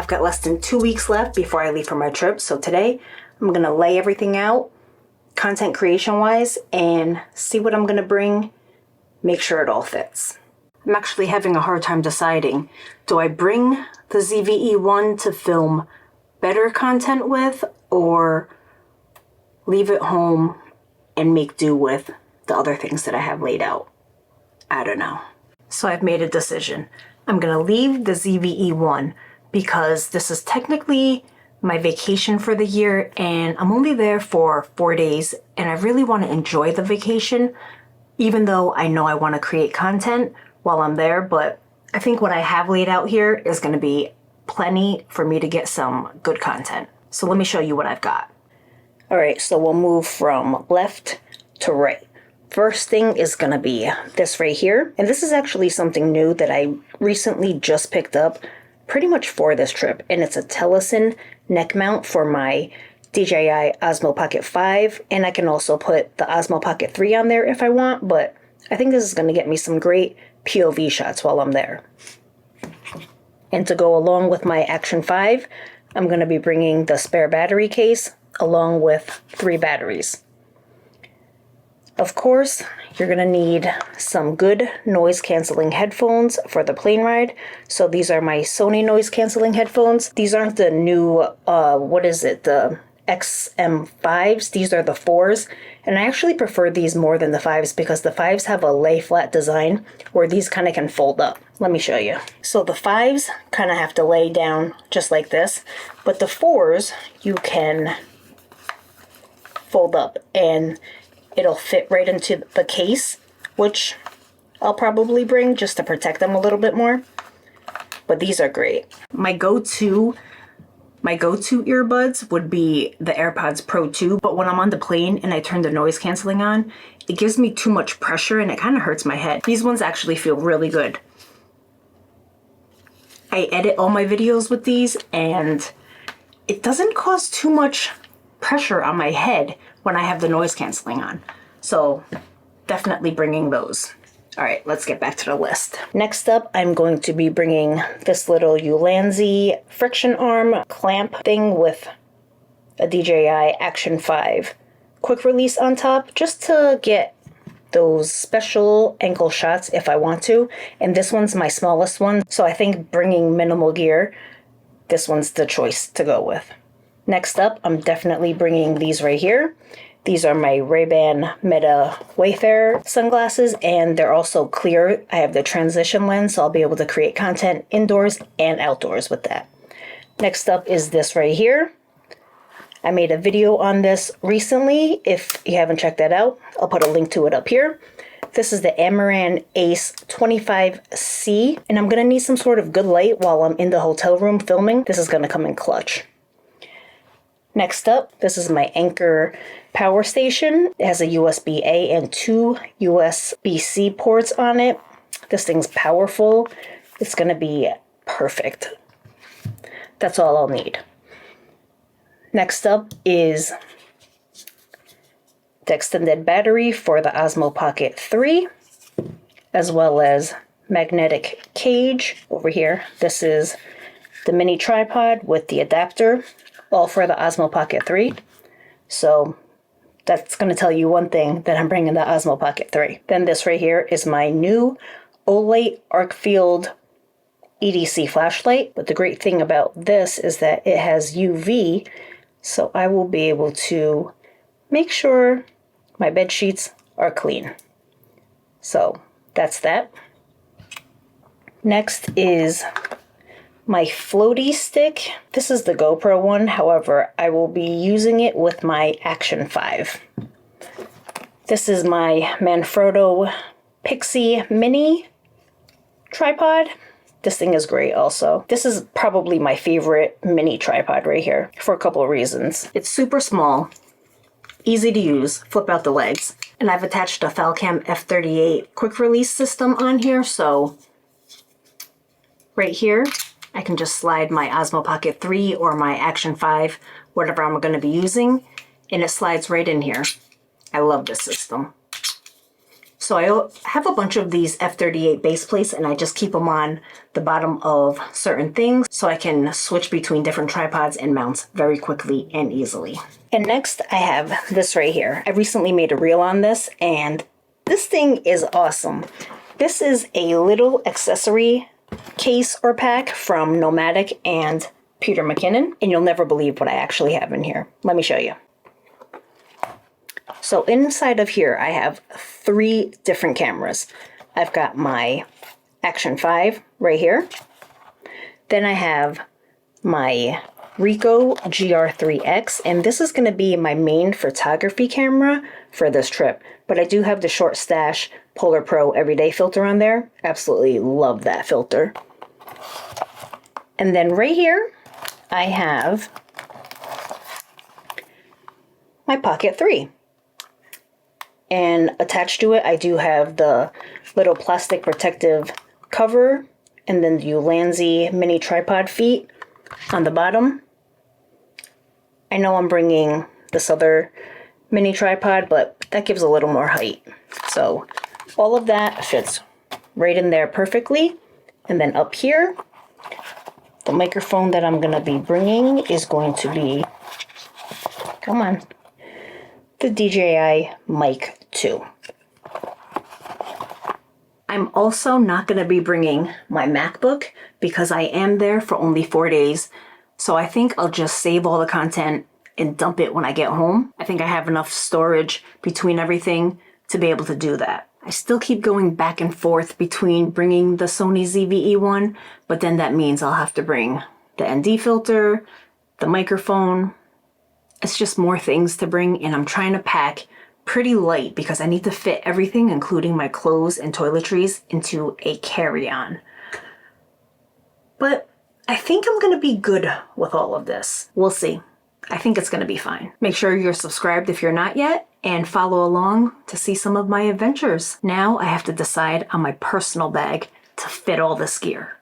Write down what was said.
I've got less than 2 weeks left before I leave for my trip. So today I'm gonna lay everything out content creation wise and see what I'm gonna bring, make sure it all fits. I'm actually having a hard time deciding, do I bring the ZVE1 to film better content with, or leave it home and make do with the other things that I have laid out? I don't know. So I've made a decision. I'm gonna leave the ZVE1 because this is technically my vacation for the year and I'm only there for 4 days and I really want to enjoy the vacation, even though I know I want to create content while I'm there. But I think what I have laid out here is going to be plenty for me to get some good content. So let me show you what I've got. All right, so we'll move from left to right. First thing is going to be this right here. And this is actually something new that I recently just picked up pretty much for this trip. And it's a Tellison neck mount for my DJI Osmo Pocket 5. And I can also put the Osmo Pocket 3 on there if I want. But I think this is going to get me some great POV shots while I'm there. And to go along with my Action 5, I'm going to be bringing the spare battery case along with 3 batteries. Of course, you're going to need some good noise canceling headphones for the plane ride. So these are my Sony noise canceling headphones. These aren't the new, the XM5s. These are the 4s. And I actually prefer these more than the 5s because the 5s have a lay flat design where these kind of can fold up. Let me show you. So the 5s kind of have to lay down just like this, but the 4s you can fold up and it'll fit right into the case, which I'll probably bring just to protect them a little bit more. But these are great. My go-to earbuds would be the AirPods Pro 2, but when I'm on the plane and I turn the noise canceling on, it gives me too much pressure and it kind of hurts my head. These ones actually feel really good. I edit all my videos with these and it doesn't cause too much pressure on my head when I have the noise canceling on. So definitely bringing those. All right, let's get back to the list. Next up, I'm going to be bringing this little Ulanzi friction arm clamp thing with a DJI Action 5 quick release on top, just to get those special ankle shots if I want to. And this one's my smallest one, so I think bringing minimal gear, this one's the choice to go with. Next up, I'm definitely bringing these right here. These are my Ray-Ban Meta Wayfarer sunglasses, and they're also clear. I have the transition lens, so I'll be able to create content indoors and outdoors with that. Next up is this right here. I made a video on this recently. If you haven't checked that out, I'll put a link to it up here. This is the Amaran Ace 25C, and I'm gonna need some sort of good light while I'm in the hotel room filming. This is gonna come in clutch. Next up, this is my Anker power station. It has a USB-A and 2 USB-C ports on it. This thing's powerful. It's gonna be perfect. That's all I'll need. Next up is the extended battery for the Osmo Pocket 3, as well as magnetic cage over here. This is the mini tripod with the adapter, all for the Osmo Pocket 3. So that's going to tell you one thing, that I'm bringing the Osmo Pocket 3. Then this right here is my new Olight Arc Field EDC flashlight. But the great thing about this is that it has UV, so I will be able to make sure my bed sheets are clean. So that's that. Next is my floaty stick. This is the GoPro one, however, I will be using it with my Action 5. This is my Manfrotto Pixie Mini tripod. This thing is great also. This is probably my favorite mini tripod right here for a couple of reasons. It's super small, easy to use, flip out the legs, and I've attached a Falcam F38 quick release system on here, so right here, I can just slide my Osmo Pocket 3 or my Action 5, whatever I'm going to be using, and it slides right in here. I love this system. So I have a bunch of these F38 base plates and I just keep them on the bottom of certain things so I can switch between different tripods and mounts very quickly and easily. And next I have this right here. I recently made a reel on this and this thing is awesome. This is a little accessory case or pack from Nomadic and Peter McKinnon, and you'll never believe what I actually have in here. Let me show you. So inside of here, I have 3 different cameras. I've got my Action 5 right here. Then I have my Ricoh GR3X, and this is going to be my main photography camera for this trip. But I do have the Short Stash Polar Pro Everyday filter on there. Absolutely love that filter. And then right here, I have my Pocket 3. And attached to it, I do have the little plastic protective cover and then the Ulanzi mini tripod feet on the bottom. I know I'm bringing this other mini tripod, but that gives a little more height. So all of that fits right in there perfectly. And then up here, the microphone that I'm going to be bringing is going to be, come on, the DJI Mic 2. I'm also not going to be bringing my MacBook because I am there for only 4 days. So I think I'll just save all the content and dump it when I get home. I think I have enough storage between everything to be able to do that. I still keep going back and forth between bringing the Sony ZV-E1, but then that means I'll have to bring the ND filter, the microphone. It's just more things to bring, and I'm trying to pack pretty light because I need to fit everything, including my clothes and toiletries, into a carry-on. But I think I'm going to be good with all of this. We'll see. I think it's going to be fine. Make sure you're subscribed if you're not yet, and follow along to see some of my adventures. Now I have to decide on my personal bag to fit all this gear.